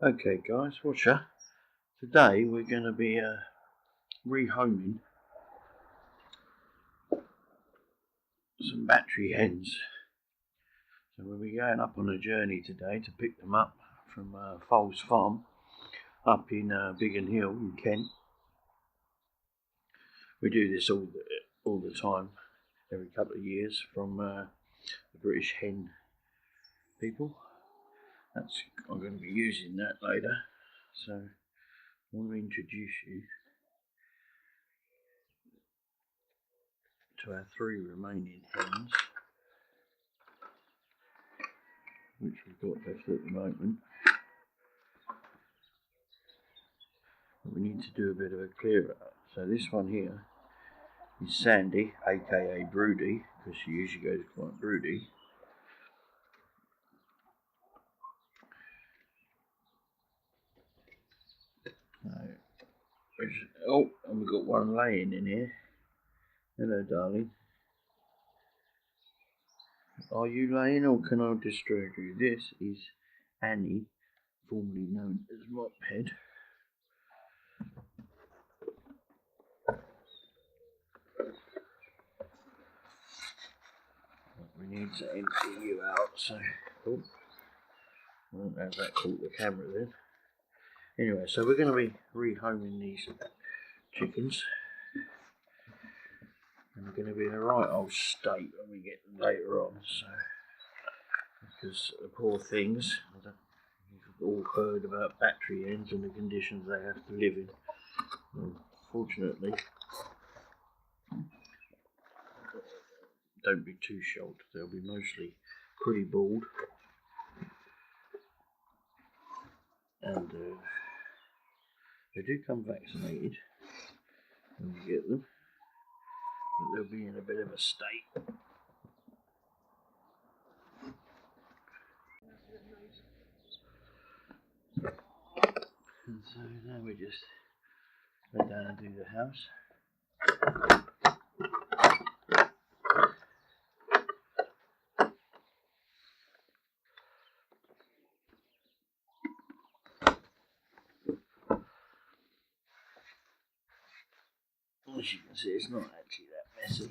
Okay guys, watcha. Today we're going to be rehoming some battery hens. So we'll be going up on a journey today to pick them up from Foals Farm up in Biggin Hill in Kent. We do this all the time, every couple of years, from the British hen people. I'm going to be using that later. So I want to introduce you to our 3 remaining hens, which we've got left at the moment. But we need to do a bit of a clear up. So this one here is Sandy, aka Broody, because she usually goes quite broody. Oh, and we've got one laying in here. Hello, darling. Are you laying or can I disturb you? This is Annie, formerly known as Mophead. We need to empty you out, so oh, I won't have that caught the camera then. Anyway, so we're going to be rehoming these chickens, and they're going to be in a right old state when we get them later on. So, because the poor things, you've all heard about battery hens and the conditions they have to live in. Unfortunately, don't be too shocked. They'll be mostly pretty bald, and they do come vaccinated when you get them, but they'll be in a bit of a state. And so now we just go down and do the house. As you can see, it's not actually that messy.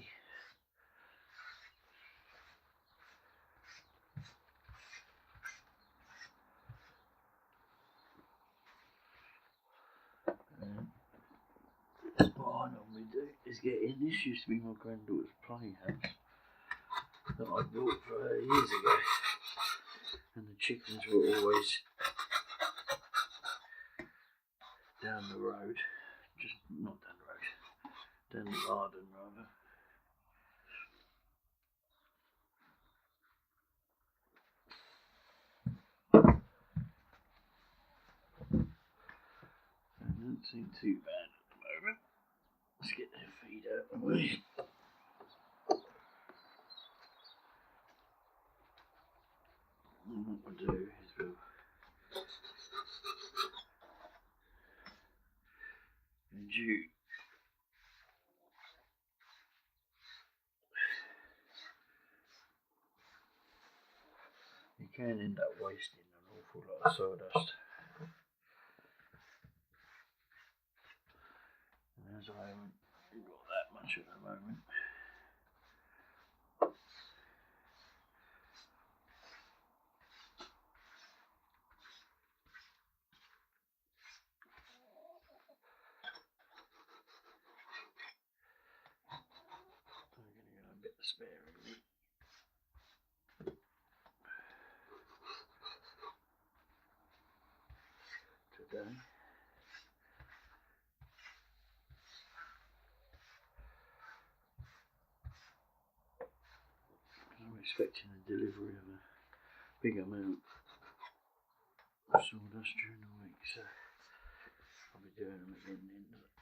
What I normally do is get in. This used to be my granddaughter's playhouse that I built for her years ago, and the chickens were always down the road, just not down the road, down the garden rather. So it doesn't seem too bad at the moment. Let's get their feed out of the way. And what we'll do is we'll you can end up wasting an awful lot of sawdust. And as I haven't got that much at the moment, I'm going to get a bit sparingly. Today. I'm expecting a delivery of a big amount of sawdust during the week, so I'll be doing them again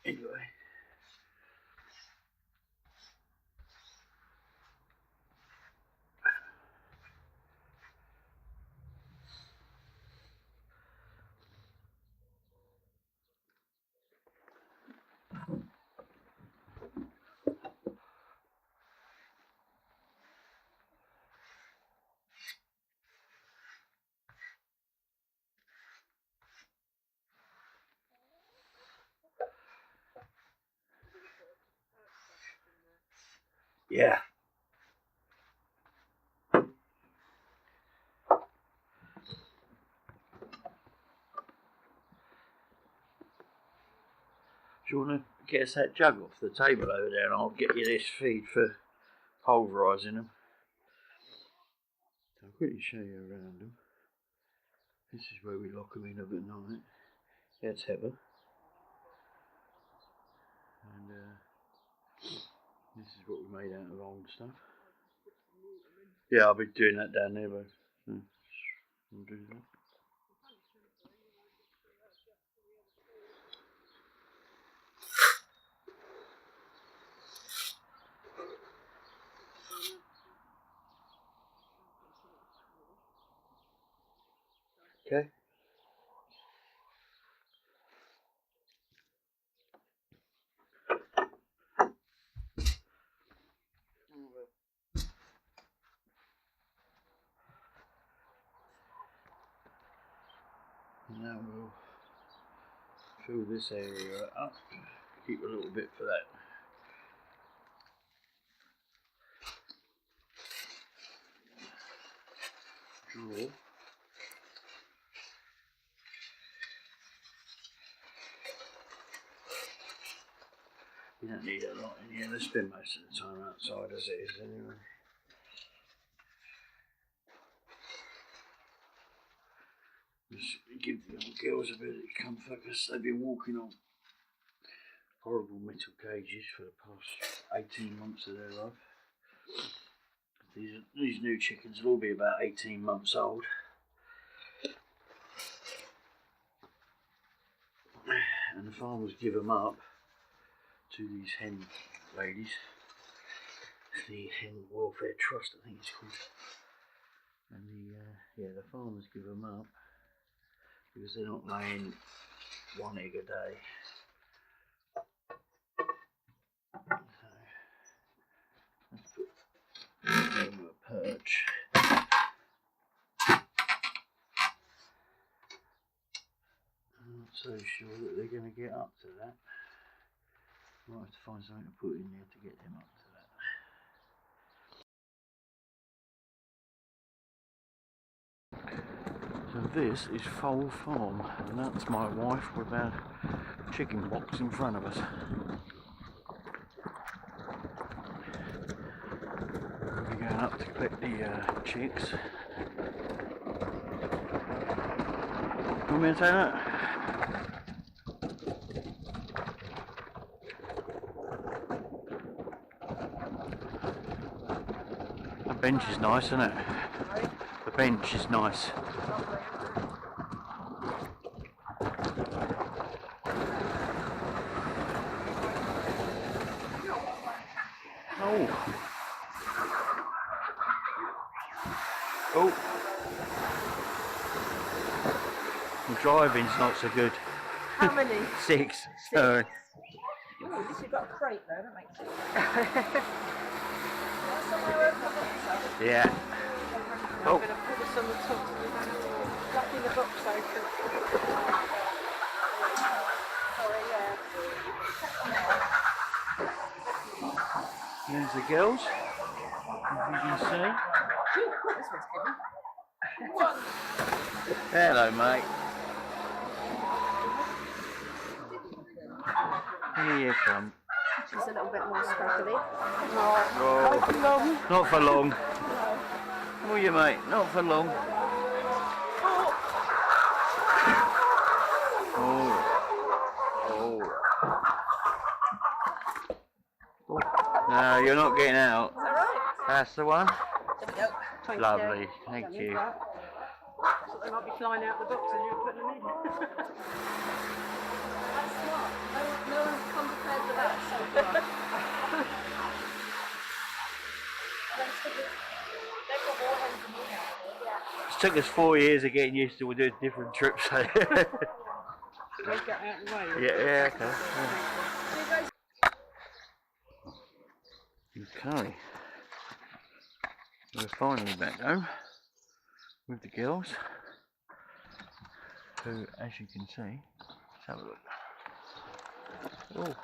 anyway. Yeah. Do you want to get us that jug off the table over there, and I'll get you this feed for pulverising them. I'll quickly show you around them. This is where we lock them in of at night. That's Heather. And this is what we made out of old stuff. Yeah, I'll be doing that down there, but I'll do that. Okay. And now we'll fill this area up. Keep a little bit for that. Drawer. You don't need a lot in here. They spend most of the time outside as it is anyway. Just give the young girls a bit of comfort because they've been walking on horrible metal cages for the past 18 months of their life. These new chickens will all be about 18 months old. And the farmers give them up to these hen ladies. The Hen Welfare Trust, I think it's called. And the farmers give them up because they're not laying one egg a day. So let's put them a perch. I'm not so sure that they're going to get up to that. Might have to find something to put in there to get them up to that. So this is Foal Farm, and that's my wife with our chicken box in front of us. We'll be going up to collect the chicks. Want me to say that? The bench is nice, isn't it? The bench is nice. Oh. The driving's not so good. How many? 6. Sorry. Oh, at least you've got a crate though, that makes sense. Yeah. I'm going to put this on the top so we don't have to luck in the box open. Sorry, yeah. There's the girls, as you can see. Ooh, this one's heavy. Hello, mate. Here you come. She's a little bit more scraggly. Oh, not for long. Oh, you mate, not for long. Oh. No, you're not getting out. Is that right? That's the one. There we go. Thank Lovely, you. thank you. So they might be flying out the box as you're putting them in. That's smart. No one's come prepared for that. It took us 4 years of getting used to doing different trips. They get out of the way. Yeah, okay. Okay. We're finally back home with the girls, who, as you can see, let's have a look. Oh,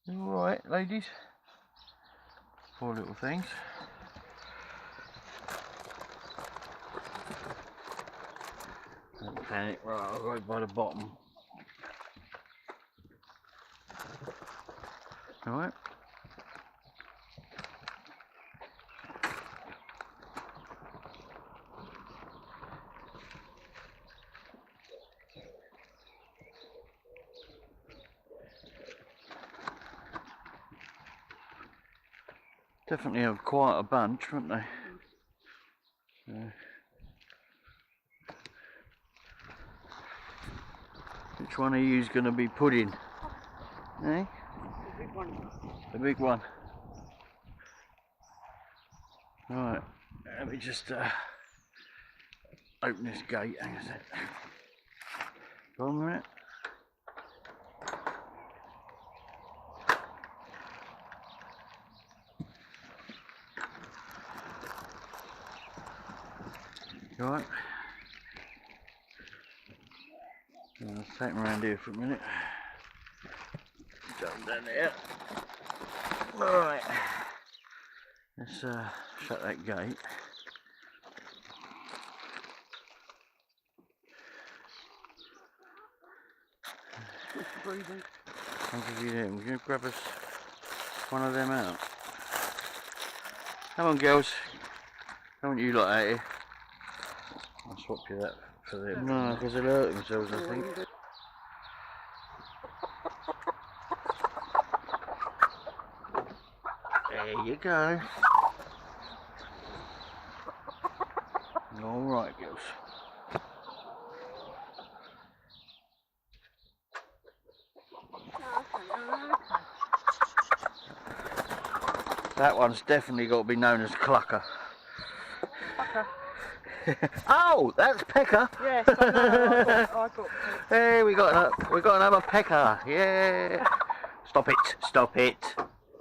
Alright, ladies. Poor little things. Don't panic. Right, I'll go by the bottom. Alright. Definitely have quite a bunch, haven't they? Which one of you is going to be pudding? Eh? The big one. The big one. Right, let me just open this gate. Hang on a sec. Go on a minute. Right. Let's take them around here for a minute. Jump down there. Alright. Let's shut that gate. Breathing. I'll give you them. We're going to grab us one of them out. Come on, girls. Don't want you lot out here. I'll swap you that for them. No, because they'll hurt themselves, I think. There you go. Alright, girls. That one's definitely got to be known as Clucker. Oh, that's Pecker. Yes, I know. I got Hey, we got another Pecker. Yeah. Stop it. Stop it.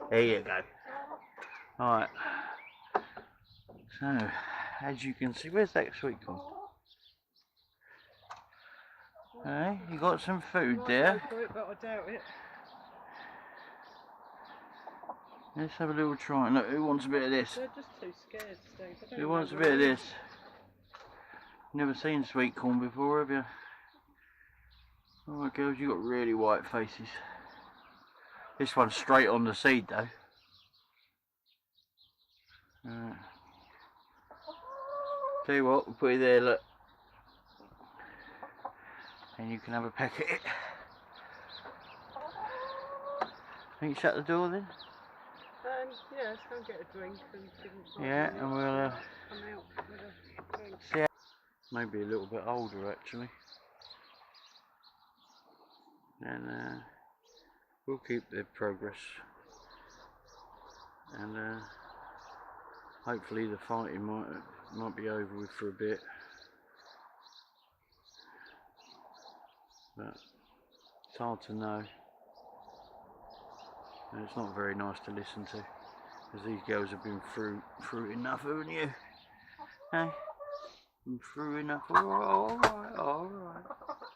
There you go. All right. So, as you can see, where's that sweet corn? Hey, you got some food there. go for it, but I doubt it. Let's have a little try. Look, who wants a bit of this? They're just too scared, Steve. Who wants a bit of this? Never seen sweet corn before, have you? Alright, girls, you got really white faces. This one's straight on the seed, though. Tell you what, we'll put it there, look. And you can have a peck at it. Can you shut the door then? Yeah, let's go and get a drink and yeah, and we'll come out with a drink. see. Maybe a little bit older actually. And we'll keep the progress. And hopefully the fighting might be over with for a bit. But it's hard to know. And it's not very nice to listen to. Because these girls have been through enough, haven't you? Hey? Been through enough. Alright, alright.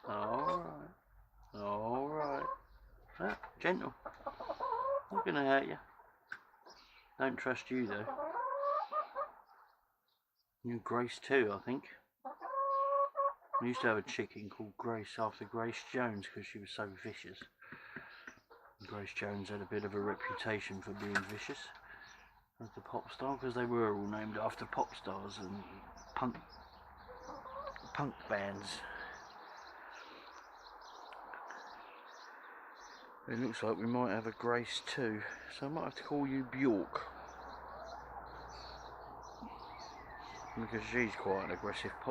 Alright. Alright. Ah, gentle. Not gonna hurt you. Don't trust you though. You're Grace too, I think. I used to have a chicken called Grace after Grace Jones because she was so vicious. Grace Jones had a bit of a reputation for being vicious as the pop star because they were all named after pop stars and punk bands. It looks like we might have a Grace too, so I might have to call you Bjork because she's quite an aggressive pop